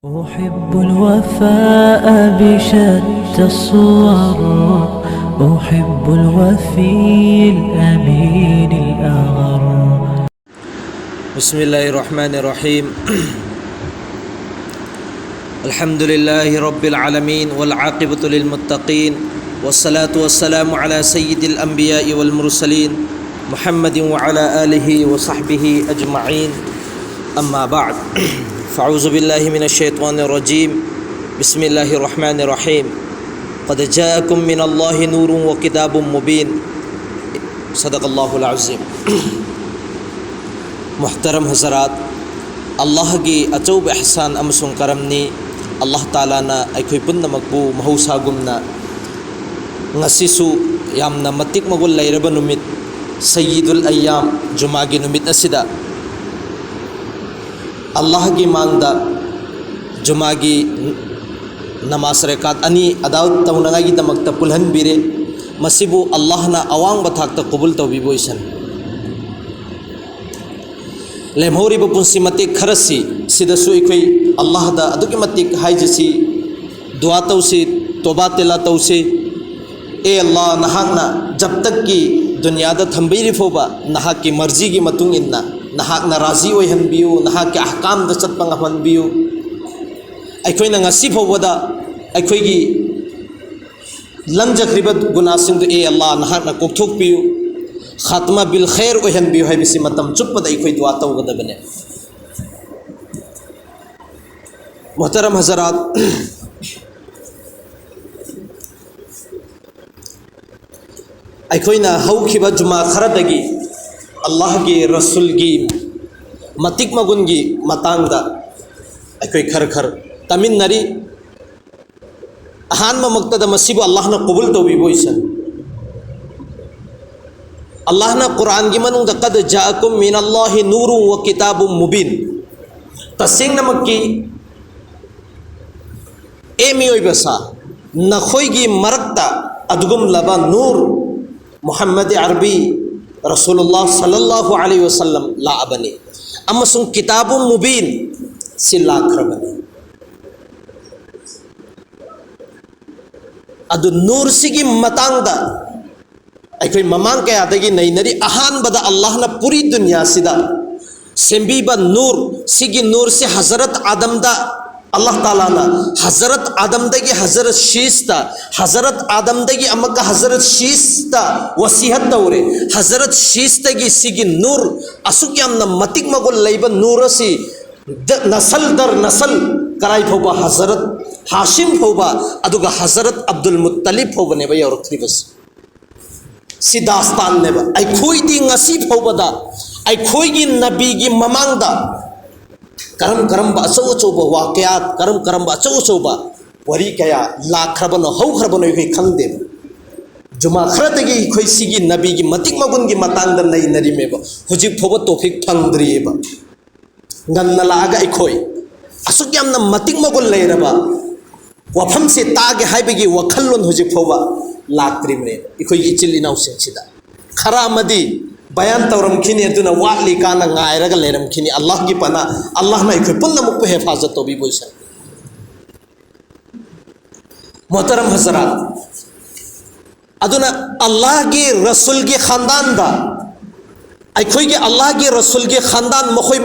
أحب الوفاء بشتى الصور، أحب الوفي الأمين الأغر. بسم الله الرحمن الرحيم. الحمد لله رب العالمين والعاقبة للمتقين، والصلاة والسلام على سيد الأنبياء والمرسلين محمد وعلى آله وصحبه أجمعين. أما بعد، فأعوذ بالله من الشيطان الرجيم. بسم الله الرحمن الرحيم. قد جاءكم من الله نور وكتاب مبين. صدق الله العظيم. محترم حضرات، Allah gi achouba ihsan amasung karamni Allah Taala na aikhoi punnamagbu mahusagumna ngasisu yamna matik magul lairaba numit sayyidul ayyam jumagi numit asida Allah gi mangda jumagi namas rekat ani adaw tawnangagi damakta pulhan bire masibu Allah na awang bathakta qabul tawbiboisan lemhori bapunsi matik kharasi sidasu ikoi Allah da aduki matik haijasi dua tausi toba tela tausi e Allah nahakna jab tak ki dunya da thambiri foba nahak ki marzi gi matung inna nahak na razi oihan biu nahak ki ahkam da chatpa ngahan biu aikoi na ngasi foba aikoi gi lamjakribat gunasing du e Allah nahak na kokthok biu khatma bil khair oihan biu hai bisi matam chuppa da ikoi dua taw gada bane. Muhtaram hazarat, aikoi na haukiba juma kharadagi Allah gi Rasul gi matik magun gi matangda aikoi khar khar tamin nari ahan ma maktada masibu Allah na qabul tawbi boisan Allah na Quran gi manung da qad ja'akum min Allah nurun wa kitabun mubin tasing na makki emi oi basa na khoi gi marakta adugum laba nur Muhammad Arabi Rasulullah sallallahu alaihi wasallam la abani amasung kitabun mubin silakrabani adu nur sigi matangda aikoi mamang kaya adagi nainari ahan bada Allah na puri dunya sida sembiba nur sigi nur si Hazrat Adam da Allah Taala na Hazrat Adam dagi Hazrat Shista Hazrat Adam dagi amaka Hazrat Shista wasihat daure Hazrat Shista gi sigi nur asuk yam na matik magol laiba nur si nasal dar nasal karai phoba Hazrat Hashim phoba aduga Hazrat Abdul Muttalib phoba ne ba yorokri bas si dastan ne ba ai khoi di ngasi phoba da ai khoi gi nabi gi mamang da karam karam ba so ba waqiat karam ba so ba wari kaya la khrabana hau khrabana kai khangde juma khratagi khoi sigi nabi gi matik magun gi matang da nai nari meba huji phoba topic phangdri ba ganna laga ikhoi asuk yamna matik magul leiraba wafam se tage haibegi wakhallon huji phoba laktri me ikhoi ichil inau sida khara madi bayan tawram khini aduna watli kana ngairaga leram khini Allah gi pana Allah na ikhoi punna mukku hifazat tobi boisa. Muhtaram hazarat, aduna Allah gi Rasul gi khandan da ikhoi gi Allah gi Rasul gi khandan mokhoi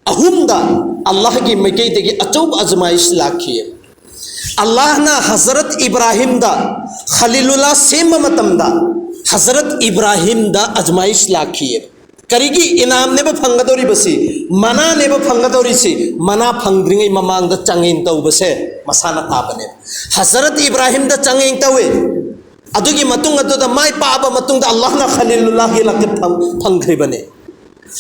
ahum da Allah gi mekai tegi achub azmaish lakhiye Allah na Hazrat Ibrahim da Khalilullah sema matam da Hazrat Ibrahim da azmaish lakhiye karigi inam ne ba phangadori basi mana ne ba phangadori si mana phangdringai mamang da changin taw base masana tabane Hazrat Ibrahim da changin tawe adugi matung adu da mai pa ba matung da Allah na Khalilullah gi lakit phangkhri bane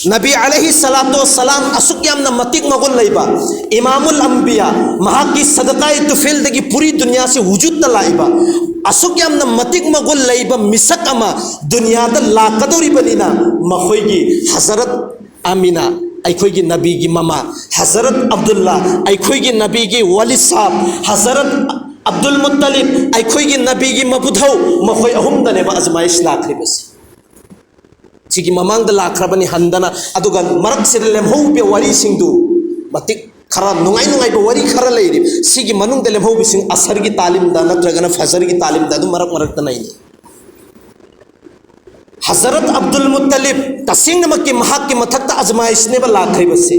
Nabi alaihi salatu wassalam asuk yamna matik magul laiba Imamul Anbiya mahaki sadaqai tufil dagi puri dunya se wujud da laiba asuk yamna matik magul laiba misak ama dunya da lakadori banina makhoi gi Hazrat Amina aikhoi gi nabi gi mama Hazrat Abdullah aikhoi gi nabi gi wali sahab Hazrat Abdul Muttalib aikhoi gi nabi gi mabudhau makhoi ahum da ne ba azmaish lakhri bas sigi mamang da lakrabani handana adugan marak sirlem ho be wari singdu matik खरा नुंगाई worry खरा लेरी सिगी मनुंग दे लेमहो बिसिंग असर की तालीम दा नत्रगना फजर की तालीम दा दु मरक मरक तनाई हजरत अब्दुल मुत्तलिब तसिंग नमकी महाक की मथक अजमाइश ने लाखरी बसे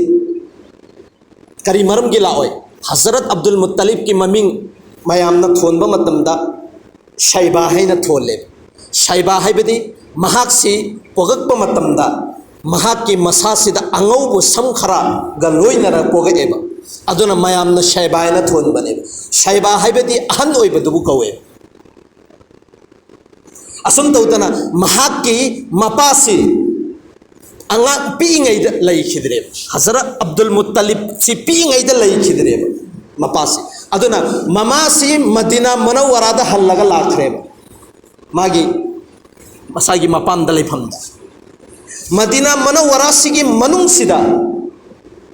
करी मरम की लाओय हजरत अब्दुल मुत्तलिब की ममिंग मयाम न थोनबा मतमदा शैबा है न थोले शैबा है बदी महाक सी पोगकबा मतमदा महाक की मसासिदा अंगौबु सम खरा गलोइनरा पोगएबा अदुना मयाम न शैबा है न थोनबने शैबा है बदी अहन ओइबदुबु कवे असम तौतना महाक की मपासी अंगा पींगैद लैखिद्रे हजरत अब्दुल मुत्तलिब सी पींगैद लैखिद्रे मपासी अदुना ममासी मदीना मनव्वरादा हल्लगा लाखरेबा मागी मसागी मपान दलैफमदा मदीना मनव्वरा सिगी मनुंग सिदा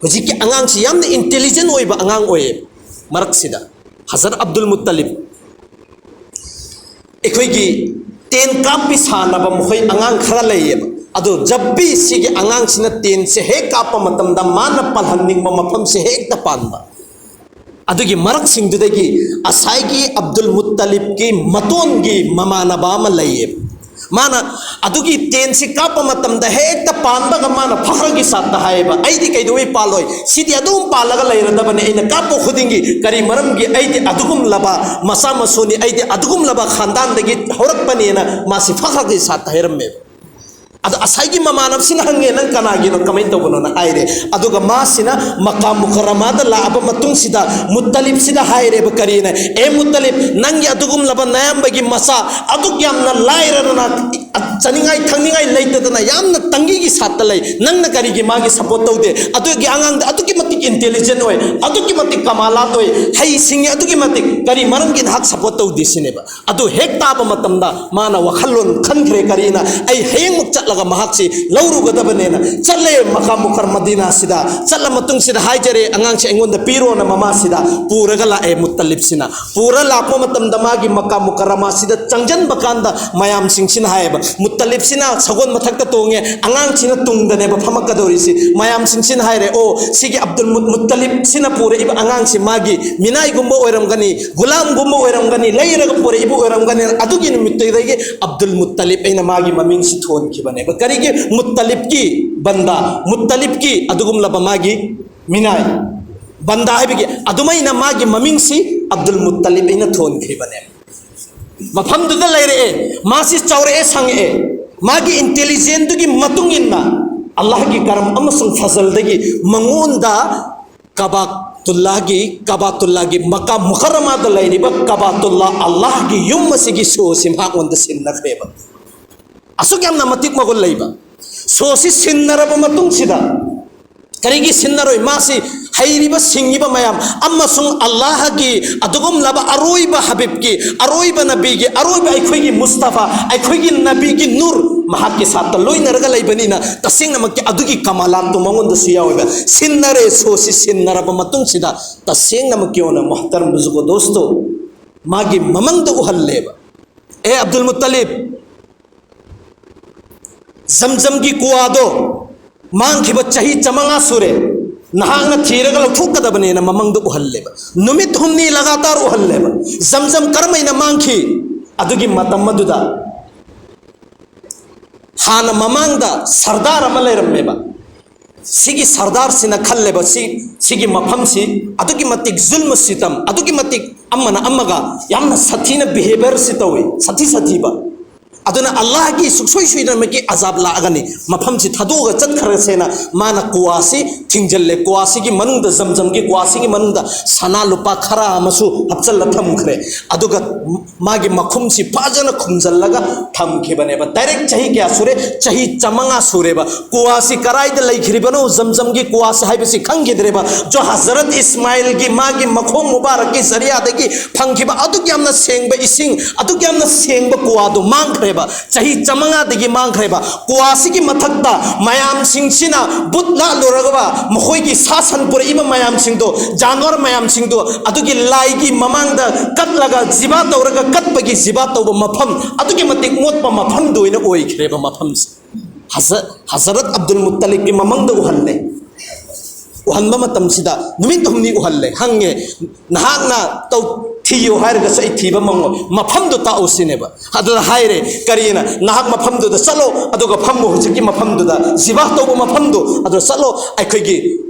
हुजिकी अंगांग सि यामना इंटेलिजेंट ओइबा अंगांग ओए मरक सिदा हजरत अब्दुल मुत्तलिब एखोइगी तेन कापी सानबा मखोइ अंगांग खरा लैयेबा अदो जब भी सिगी अंगांग सिना तेन से हे कापा मतमदा माना पलहनिंगबा मफम से हेक्ता पानबा अदुगी मरक सिंगदुदगी असाइगी अब्दुल मुत्तलिब की मतोनगी ममानबा मा लैयेबा माना अदुगी तेन से कापा मतमदा हेक्ता पानबा माना फखरगी साता हायबा ऐदी कैदोइ पालोय सिदी अदुम पालगा लैरदबने ऐना कापो खुदिंगी करी मरमगी ऐदी अदुगुम लबा मसा मसोनी ऐदी अदुगुम लबा खानदानदगी हौरकपनेना मासी फखरगी साता हैरमे अद असाइगी ममानब सिना हंगे नंग कनागिनो कमेंट तोबनो ना हायरे अदुगा मासिना मकाम मुकर्रमादा लाबा मतुंग सिदा मुत्तलिब सिदा हायरे बकरीना ए मुत्तलिब नंगी अदुगुम लबा नयंबगी मसा अदुग यामना लायरना चनिंगाई थंगनिंगाई लैतदना यामना तंगीगी सात्ता लै नंगना करीगी मागी सपोर्ट तौदे अदुगी आंगांग अदुगी मतिक इंटेलिजेंट ओय अदुगी मतिक कमालात ओय हई सिंगे अदुगी मतिक करी मरमगी हक सपोर्ट तौदे सिनेबा अदु हेक ताबा मतमदा माना वखल्लोन खनखरे करीना ऐ हेंग मुक चटलगा महाक्सी लौरुगदबनेना चले मका मुखर मदीना सिदा चला मतुंग सिदा हाइजरे अंगांग से एंगोंदा पीरोना ममा सिदा पूरगा लाए मुत्तलिब सिना पूरा लापो मतमदा मागी मका मुकरमा सिदा चंगजन बकांदा मयाम सिंग सिना हायबा मुत्तलिब सिना सगोन मथक्ता तोंगे अंगांग सिना तुंगदने फमकदोरिसी मयाम सिंग सिना हायरे ओ सिगी अब्दुल मुत्तलिब सिना पूरे इब अंगांग सि मागी मिनाई गुम्बो ओइरमगनी गुलाम गुम्बो ओइरमगनी लैरग पूरे इब ओइरमगनी अदुगी निमित्तैदगी अब्दुल मुत्तलिब एना मागी ममिंग सि थोन खिबने करीगे मुत्तलिब की बंदा मुत्तलिब की अदुगुम लबा मागी मिनाई बंदा है बिगे अदुमैना मागी ममिंग सि अब्दुल मुत्तलिब एना थोन खिबने मफम दुदा लैरे मासी चौरे संगे मागी इंटेलिजेंट दुगी मतुंग इन्ना अल्लाह की करम अमसुंग फजल दगी मंगोंदा कबातुल्लाह की मक्का मुकर्रमा द लैरिबा कबातुल्लाह अल्लाह की युम मसिगी सो सिमहा ओंद सिन्नखरेबा असुक यामना मतिक मगुल लैबा सोसी सिन्नरबा मतुंग सिदा करीगी सिन्नरोय मासी हैरिबा सिंगिबा मयाम अमसुंग अल्लाह की अदुगुम लबा अरोइबा हबीब की अरोइबा नबी की अरोइबा अखोइगी मुस्तफा अखोइगी नबी की नूर महाक के साथ लोइनरगा लैबनिना तसिंगनमक अदुगी कमालात तो मंगोंद सियाओबा सिन्नरे सोसी सिन्नरबा मतुंग सिदा तसिंगनमक योना मोहतरम बुजुर्गो दोस्तों मागी ममंग द उहल्लेबा ए अब्दुल मुत्तलिब जमजम की कुआदो मांग चाही चमंगा सुरे नहांगना थीरगा लौथोकदबनेना ममंग उहल्लेबा नुमित हुमनी लगातार उहल्लेबा जमजम करमैना मांगखी अदुगी मतम मदुदा हाना ममांगदा सरदार अमा लैरम्मेबा सिगी सरदार सिना खल्लेबा सिगी मफमसी अदुगी मतिक जुल्म सितम अदुगी मतिक अम्मना अम्मगा यामना सथीना बिहेवियर सितवे सथीबा अदुना अल्लाह की सुखसोई सुइना की अजाब लागनी मफम से थदोगा चतखरसेना माना कुआसी थिंजल्ले कुआसी की मनुंग जमजम की कुआसी की मनुंग सना लुपा खरा मसु हपचल थमखरे अदुगा मागी मखुम से फाजन खुमजल्लगा थमखेबनेबा डायरेक्ट चाही क्या सुरे चाही चमंगा सुरेबा कुआसी कराइद लैखिरिबनो जमजम की कुआसी हाइबसी खंगिद्रेबा जो हजरत इस्माइल की मागी मखुम मुबारक की जरिया दगी फंखिबा अदुग यामना सेंगबा इसिंग अदुग यामना सेंगबा कुआदो मांगखरे चाही चमंगा दगी मांगखरेबा कुआसी की मथक्ता मयाम सिंगसिना बुतला लोरगबा मखोई की सासन पुरे इबा मयाम सिंगदो जानवर मयाम सिंगदो अदुगी लाई की ममांगदा कटलगा जिबा तौरगा कटबगी जिबा तौबा मफम अदुगी मतिक मोतपा मफम दोइना ओइखरेबा मफम हजरत अब्दुल मुत्तलिब की ममंगदा उहल्ले uhal matam sida numin humni uhalle hange nahakna tau thiyo hairga sai thiba mango mafam do ta usineba adula haire karina nahak mafam do da salo aduga fammo hujiki mafam do da ziba to mafam do adula salo aikoigi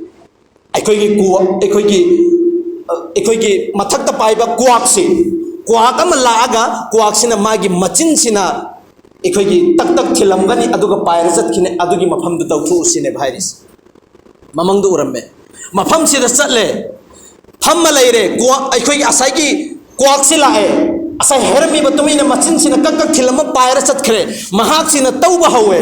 mathakta paiba kuaksi kuak ama laaga kuaksina magi machin sina aikoigi tak thilamgani aduga paira chatkine adugi mafam do tau usine virus mamang do uramme mafam sida chatle famma leire aikoigi asaigi kuaksi lae asai hermi batumina machin sina kak thilama paira chatkhre mahak sina tauba hawe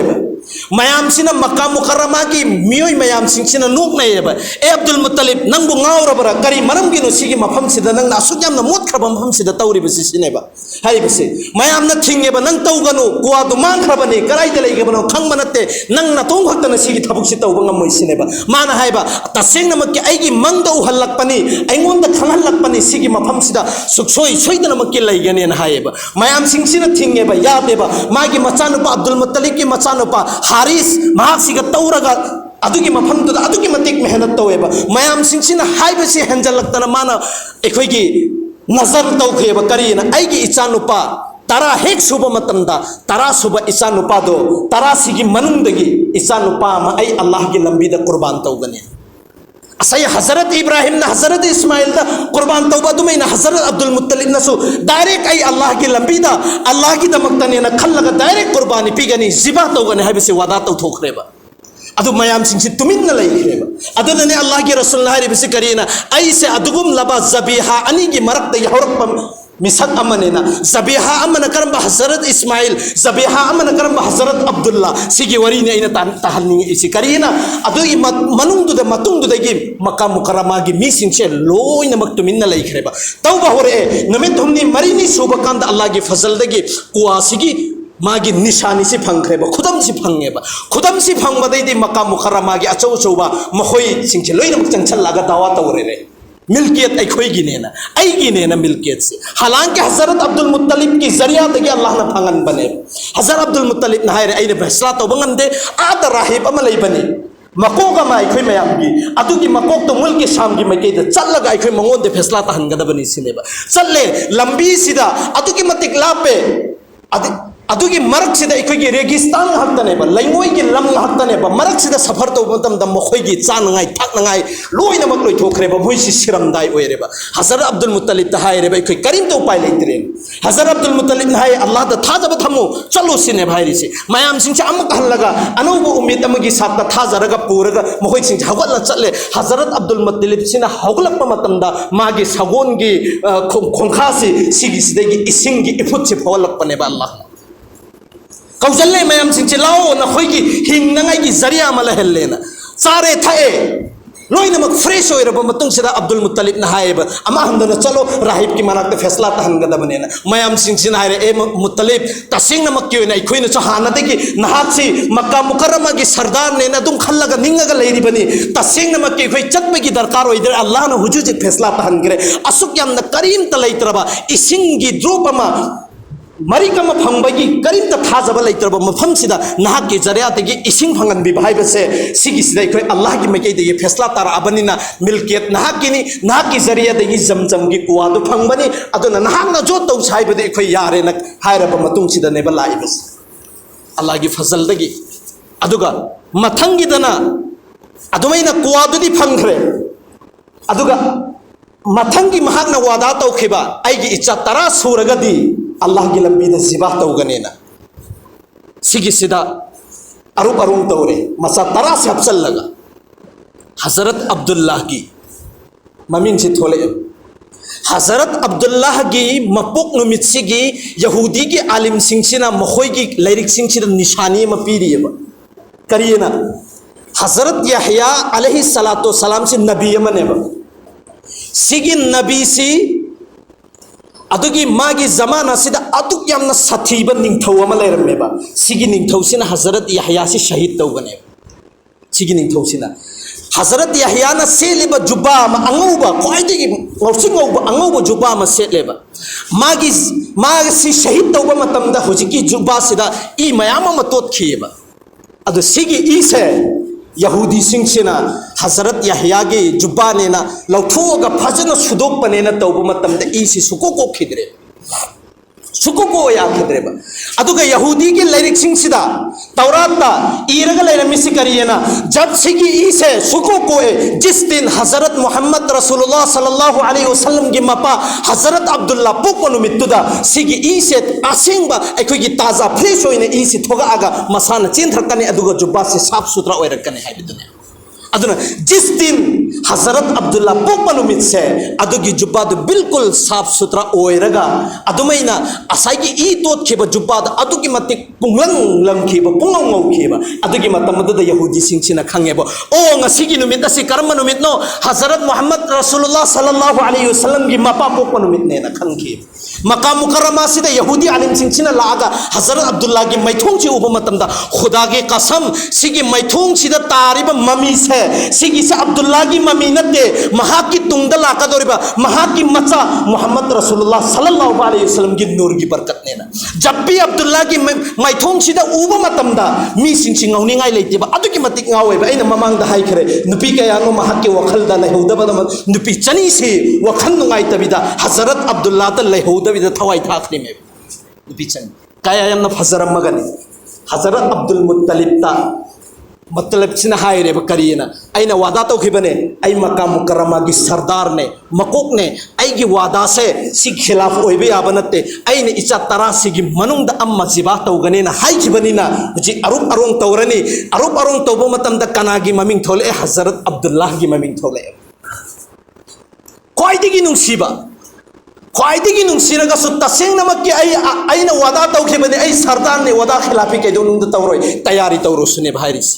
mayam sina Makkah Mukarramah ki miyoi mayam sina nuk na yeba e Abdul Muttalib nang bu ngawra bara kari maram ginu sigi mafam sida nang na sukyam na mot khaba mafam sida tawri bisi sineba hai bisi mayam na thingeba nang tawganu kwa du man khaba ni karai de lege bano khang manate nang na tong khakta na sigi thabuk si tawba ngam moi sineba mana haiba taseng na makki aigi mangda u halak pani aingon da khangal lak pani sigi mafam sida suksoi soidana makki laigane na haiba mayam sina thingeba yadeba magi machanu pa Abdul Muttalib ki machanu pa Haris mahasiga tauraga adugi mafam do adugi matik mehnat taweba mayam sina haibasi hanjal laktana mana ekhoigi nazar tawkheba karina aigi ichanupa tara hek suba matamda tara suba ichanupa do tara sigi manungdagi ichanupa ma ai Allah gi lambi da qurban tawgani asai Hazrat Ibrahim na Hazrat Ismail da qurban tawba dumaina Hazrat Abdul Muttalib nasu direct ai Allah gi lambi da Allah gi damaktane na khallaga direct qurbani pigani ziba tawgani haibasi wada taw thokhreba adu mayam sing si tumin na laireba adu ne Allah gi rasul na haibasi karina ai se adugum laba zabiha ani gi marak da yahrak misak amanena zabiha amana karamba Hazrat Ismail zabiha amana karamba Hazrat Abdullah sigi warini aina tahanni isi karina adu manung du da matung du dagi Makkah Mukarramah gi missing che loina maktumin na laikhreba tawba hore namit humni marini subakanda Allah gi fazal dagi kuasigi magi nishani si phangkreba khudam si phangbadai di Makkah Mukarramah gi achau chauba mahoi singche loina mak changchal laga dawa tawrere मिल्कियत आई ना मिल्कियत से हालांकि हजरत अब्दुल मुत्तलिब की जरिया तक अल्लाह ने फंगन बने हजरत अब्दुल मुत्तलिब ना हायरे आई ने फैसला तो बंगंदे आद राहिब अमलई बने मकोग मा अखोय मयामगी अदुगी मकोग तो मुल्क के शाम की मके द चलगा अखोय मंगोन दे फैसला तहनगदबनी सिनेबा चलले लंबी सीधा अदुगी मतिक लापे अदुगी मरक सिदा अखोयगी रेगिस्तान हक्तनेबा लैंगोयगी लम हक्तनेबा मरक सिदा सफर तो मतम द मखोयगी चानंगाय थाकनंगाय लोइना मक लोइ थोखरेबा मोइसि सिरमदाय ओइरेबा हजरत अब्दुल मुत्तलिब ता हायरेबा अखोय करीम तो उपाय लेतरे हजरत अब्दुल मुत्तलिब हाय अल्लाह दा थाजब थमो चलो सिने भाइरिसि मयाम सिंचे अमक हलगा अनौबो उम्मीद अमगी साथ थाजरगा पुरगा मखोय सिंचे हगला चले हजरत अब्दुल मुत्तलिब सिना हगलप मतमदा मागी सगोनगी खोंखासि सिगी सिदगी इसिंगी इफुतसि फवलपनेबा अल्लाह कौजल्ले मयाम सिंचे लाओ ना खोयगी हिंगनंगाई की जरिया मला हेल्लेना सारे थाए लोइनमक फ्रेश होइरब मतुंग सिदा अब्दुल मुत्तलिब ना हायब अमा हमदना चलो राहिब की मनाक फैसला तहनगदबनेना मयाम सिंचिन हायरे ए मुत्तलिब तसिंग नमक की ओइना इखोइना छ हानदगी नहाकसी मक्का मुकर्रमा की सरदार ने ना दुम खल्लगा निंगगा लेरिबनी तसिंग नमक की इखोइ चतबगी दरकार होइदर अल्लाह ना हुजुज फैसला तहनगरे असुक याम ना करीम तलैत्रबा इसिंगी द्रोपमा मरिकम फंबगी करीम थाजब लेत्रब मफमसिदा नाहक की जरियातगी इसिंग फंगन बि भाइबसे सिगिसिदा इखोय अल्लाह की मकै दे फैसला तार अबनिना मिल्कियत नाहक की जरियातगी जमजम की कुआदु फंगबनी अदुना नाहक ना जो तौ साइबदे इखोय यारे न हायरब मतुंगसिदा नेबा लाइबस अल्लाह की फजल दगी अदुगा मथंगिदना अदुमैना कुआदुदी फंगरे अदुगा मथंगी महाकना वादा तौखिबा आइगी इच्छा तरा सूरगदी अल्लाह की लंबी जिबा तौगनेना सिगिसिदा अरुप अरुम तौरे मसा तरा से हफ्सल लगा हजरत अब्दुल्लाह की ममीन से थोले हजरत अब्दुल्लाह की मपुक नुमित सिगी यहूदी की आलिम सिंह मखोई की लैरिक सिंह निशानी में पीरियब करिए ना हजरत यहया अलैहि सलातो सलाम से नबी मनेब सिगी नबी सी अदुगी मागी जमाना सिदा अदुक यामना सथीब निंगथौ अमा लेरमेबा सिगी निंगथौ सिना हजरत यहया से शहीद तौगने सिगी निंगथौ सिना हजरत यहया ना सेलेबा जुबा मा अंगौबा क्वाइदिगी ngौसिंगौबा अंगौबा जुबा मा सेलेबा मागी सि शहीद तौबा मतमदा हुजिकी जुबा सिदा ई मयाम मा तोत खियेबा अदु सिगी ई से यहूदी सिंह हजरत याहिया की जुब्बाने लौथोग फजन सुदोपने तब इसी सुको कोखिद्रे सुको को याखिद्रेब अदुगा यहूदी की लाइरिक सिंह तौरात इरग लेरमिसी करियना जब सिगी इसे सुको कोए जिस दिन हजरत मोहम्मद रसूलुल्लाह सल्लल्लाहु अलैहि वसल्लम की मपा हजरत अब्दुल्ला पोको नुमित्तुदा सिगी इसे आसिंगबा अखोगी ताजा फ्रेश होइने इसे थोगागा मसाना चिंथरकने अदुगा जुब्बा से साफ सुथरा ओइरकने हाइबिदुने अदुना जिस दिन हजरत अब्दुल्ला पोको नुमित से अदुगी जुब्बा बिल्कुल साफ सुथरा ओइरगा अदुमैना असाइगी ई तोतखिबा जुब्बा अदुगी मतिक पुंगलंग लंखिबा पुंगौ ngौखिबा अदुगी मतमदुदा यहूदी सिंहसिना खंगेबो ओ ngasiगी नुमित असि कर्म नुमित नो हजरत मोहम्मद रसूलुल्लाह सल्लल्लाहु अलैहि वसल्लम की मपा पोको नुमित ने खंगखि मका मुकर्रमा सिदा यहूदी आलिम सिंहसिना लागा हजरत अब्दुल्ला की मैथोंग छि उब मतमदा खुदा के कसम सिगी मैथोंग सिदा तारिबा ममी से सिगी से अब्दुल्ला की ममी नते महाकी तुंगदा लाकदोरिबा महाकी मचा मोहम्मद रसूलुल्लाह सल्लल्लाहु अलैहि वसल्लम की नूर की बरकत नेना जब भी अब्दुल्ला की मैथोंग सिदा उब मतमदा मी Singh ngauningai leiteba aduki matik ngaweba aina mamangda haikre nupi kayano mahakki wakhalda lehudaba nupi chani si wakhal nungai tabida हजरत Abdullah ta lehudabida thawai thakri me nupi chani kaya yamna fazaram magani हजरत अब्दुल मुत्तलिब ता मतलब सिना हायरे बकरीना आइना वादा तो खिबने आई मक्का मुकर्रमा की सरदार ने मकोक ने आई की वादा से सी खिलाफ ओइबे आबनते आइने इचा तरा सिगी मनुंग द अम्मा जिबा तौगने ना हाई खिबनिना जी अरुप अरुंग तौरनी अरुप अरुंग तौबो मतम द कना की ममिंग थोले हजरत अब्दुल्लाह की ममिंग थोले ख्वाइदिगी नुंसीबा ख्वाइदिगी नुंसीरगा सु तसेंग नमक की आइना वादा तौखिबने आई सरदार ने वादा खिलाफी के दो नुंग तौरोय तैयारी तौरो सुने भाईरिस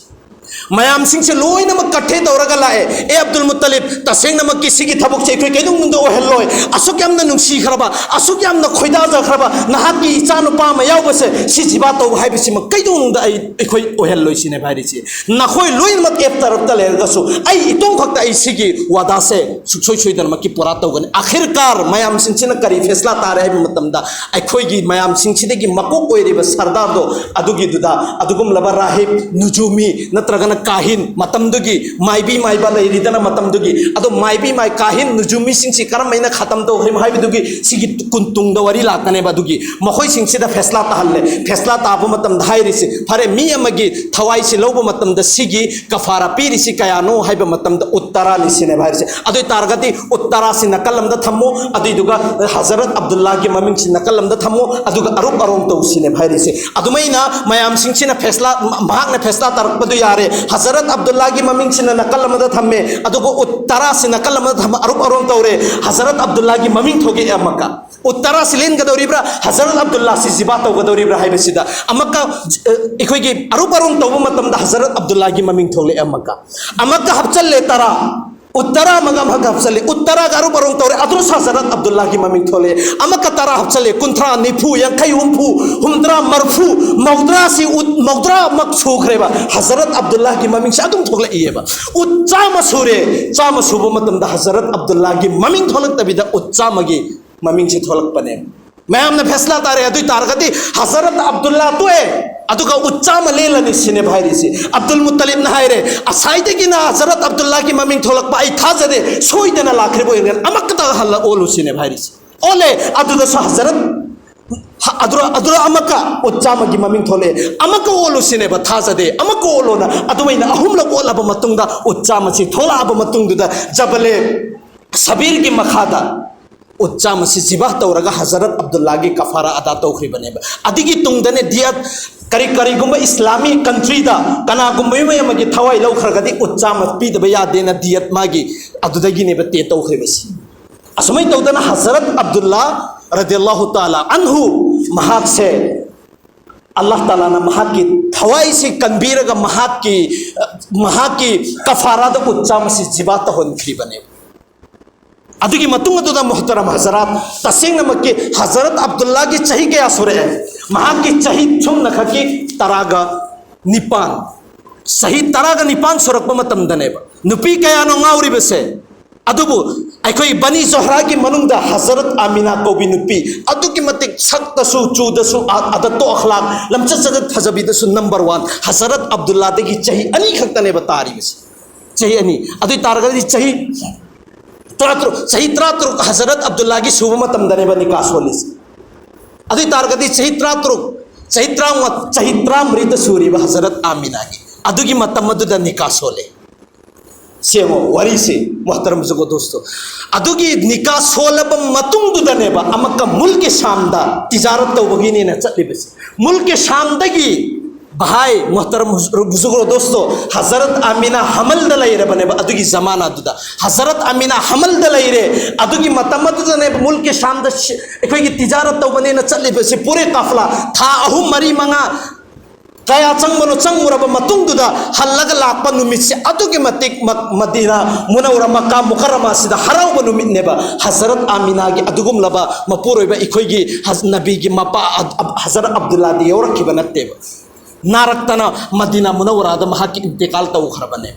मयाम सिंह से लोई नमक कट्ठे तौरगा लाए ए अब्दुल मुत्तलिब तसेंग नमक किसी की थबक से के नुंग दो हेलोय असुक यामना नुंसी खरबा असुक यामना खोइदा जा खरबा नहाकी इचा नुपा म यावबसे सि जिबा तौ हाइबिसि म कैदो नुंग आई एखोय ओहेलोय सिने भाईरिसि नखोय लोई नमक एप तरफ तलेरगसु आई इतों खक्ता आई सिगी वादा से सुखसोय सोयदन मकी पुरा तौगन आखिरकार मयाम सिंह सिना करी फैसला तारे है मतमदा एखोय की मयाम सिंह सिदगी मकोक ओइरिबा सरदार दो अदुगी दुदा अदुगुम लबा राहिब नुजुमी नत्रगन काहिन मतमदुगी माइबी माइबा लेरिदना मतमदुगी अदो माइबी माइ काहिन नुजुमी सिंह करम मैना खत्म तो हिम हाइबदुगी सिगी कुंतुंग द वरी लाकने बदुगी मखोय सिंह सिदा फैसला ताहले फैसला ताबो मतम धाइरिसि फरे मी अमगी थवाई सि लोबो मतम द सिगी कफारा पीरिसि कयानो हाइबा मतम द उत्तरा लिसिने भाइरिसि अदो तारगति उत्तरा सि नकलम द थमो अदिदुगा हजरत अब्दुल्ला की ममिंग सि नकलम द थमो अदुगा अरुप अरुम तो सिने भाइरिसि अदुमैना मयाम सिंह सिना फैसला महाक ने फैसला तारकबदु यारे हजरत अब्दुल्ला की ममिंग से नकल मदद हमें अदुगो उत्तरा से नकल मदद हम अरुप अरुम तौरे हजरत अब्दुल्ला की ममिंग थोगे अमका उत्तरा से लेन गदौरीब्रा हजरत अब्दुल्ला से जिबा तो गदौरीब्रा है बेसिदा अमका इखोय की अरुप अरुम तौबो मतम दा हजरत अब्दुल्ला की ममिंग थोले अमका हबचल ले तरा उत्तरा मगम हक हबचले उत्तरा गारू बरों तौरे अदुस हजरत अब्दुल्ला की ममिंग थोले अमक तरा हबचले कुंथरा निफु यंखै हुमफु हुमद्रा मरफु मौद्रा सी मौद्रा मक सुखरेबा हजरत अब्दुल्ला की ममिंग से अदुम थोले इयेबा उच्चा मसूरे चा मसुबो मतम दा हजरत अब्दुल्ला की ममिंग थोलक तबिदा उच्चा मगी ममिंग से थोलक पने मैं हमने फैसला तारे अदुई तारगति हजरत अब्दुल्ला तोए अदुगा उच्चा मलेलनि सिने भाइरिसि अब्दुल मुत्तलिब न हायरे असाइदे की ना हजरत अब्दुल्ला की ममिंग थोलक पाई थाजदे सोइदना लाखरेबो इरगन अमकता हल्ला ओलु सिने भाइरिसि ओले अदुदा हजरत अदुरा अमका उच्चा मगी ममिंग थोले अमका ओलु सिने बा थाजदे अमका ओलोना अदुमैना अहुमलक ओलाबा मतुंगदा उच्चा मसि थोलाबा मतुंगदुदा जबले सबीर की मखादा उच्चा मसी जिबा तौरगा हजरत अब्दुल्ला की कफारा अदा तौखरी बनेबा अदिगी तुंगदने दियत करी करीगुंबा इस्लामी कंट्री दा कनागुंबा मयमगी थवाई लौखरगदी उच्चा मत पीदबा यादेना दियत मागी अदुदगी ने बते तौखरी बसी असमय तौदना हजरत अब्दुल्ला रदियल्लाहु ताला अन्हु महाक से अल्लाह ताला ना महाक की थवाई से कनबीरगा महाक की कफारा दा उच्चा मसी जिबा तहोनखरी बने अदुगी मतुंग अदुदा मुहतरम हजरत तसेंग नमके हजरत अब्दुल्ला की चही के असुरे है महाक की चही छुम नखकी तरागा निपान सही तरागा निपान सुरक मतम दनेबा नुपी कयानो ngauri bese अदुबु अखोई बनी जोहरा की मनुंगदा हजरत आमिना कोबी नुपी अदुकी मतिक सक्तसु चूदसु आदतो अखलाक लमचत सजत फजबीदसु नंबर 1 हजरत अब्दुल्ला दगी चही अनि खक्तने बतारी चही अनि अदि तारगदी चही तरातरु हजरत अब्दुल्ला की शुभ मतमदने बनिका सोलिस अदि तारगदी चही त्रामृत सूरी हजरत आमिना की अदुगी मतमदुदा निका सोले सेमो वरी से मोहतरम जुगो दोस्तों अदुगी निका सोलब मतुंगदनेबा अमक मुल्क के शामदा तिजारत तौबगिनी ने चलिबसे मुल्क के शामदगी भाई मोहतरम जुगो दोस्तों हजरत आमिना हमल दलैरे बनेबा अदुगी जमाना दुदा हजरत आमिना हमल दलैरे अदुगी मतमदने मुल्क के शामदा एखोगी तिजारत तौबने ने चलिबसे पूरे काफला था अहु मरी मंगा कया चंगमुरब मतुंगदुदा हल्लग लाप नुमित से अदुगी मतिक मदीना मुनवरा मक्का मुकर्रमा सिदा हराउब नुमितनेबा हजरत आमिना की अदुगुम लबा मपुरोइबा इखोगी नबी की मपा हजरत अब्दुल्ला दी यौरखिबा नत्तेबा नारक्तना मदीना मुनवरा दा महाकी इंतकाल तौखरबने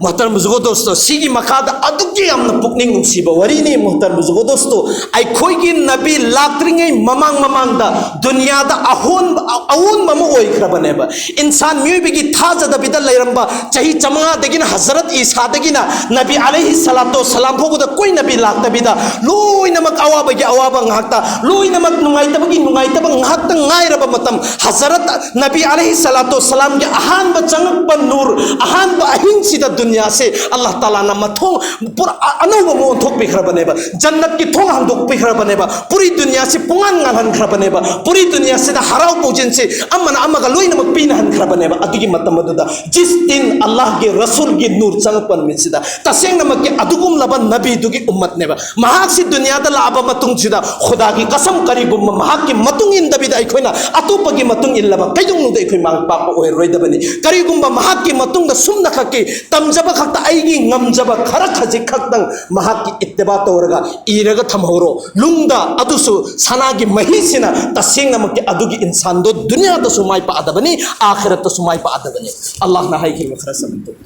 मोहतरम जुगो दोस्तों सिगी मखाद अदुगी हमना पुकनिंग नुसिबा वरीनी मोहतरम जुगो दोस्तों आइखोगी नबी लाक्रिंगे ममांग दा दुनिया दा अहुन ममो ओइखरबनेबा इंसान मियुबिगी थाजदबिदा लैरंबा चही चमंगा दगिन हजरत ईसा दगिना नबी अलैहि सलातो सलाम फोगुदा कोई नबी लाक्तबिदा लोइनमक अवाबगी अवाबा ngakta लोइनमक नुंगाइतबगी नुंगाइतबा ngakta ngairaba matam हजरत नबी अलैहि सलातो सलाम के अहानबा चंगकबा नूर अहानबा अहिंसिदा दुनिया से अल्लाह ताला ना मथों पूरा अनौब मोन थोक पिखर बनेबा जन्नत की थोंग हम दुख पिखर बनेबा पूरी दुनिया से पुंगान nghan खर बनेबा पूरी दुनिया से हराव पूजन से अमन अमगा लोइन मक पीन हन खर बनेबा अदुगी मतम मदुदा जिस दिन अल्लाह के रसूल की नूर चंगपन मिसिदा तसेंग नमक के अदुगुम लबन नबी दुगी उम्मत नेबा महाक से दुनिया दा लाबा मतुंग सिदा खुदा की कसम करीगुम महाक की मतुंग इन दबिदा इखोइना अतोपगी मतुंग इल्लबा कैजुंग नुदा इखोइ मांग पाप ओइ रोइदबनी करीगुम महाक की मतुंग दा सुमना खके तमजब खक्ता आइगी ngमजब खर खजि खक्तंग महाक की इत्तिबा तौरगा इरगा थमहौरो लुंगदा अदुसु सनागी महिसिना तसेंग नमक के अदुगी इंसान दो दुनिया दा सुमाई पा अदबनी आखिरत सुमाई पा अदबनी अल्लाह ना हाई की मखरा समतो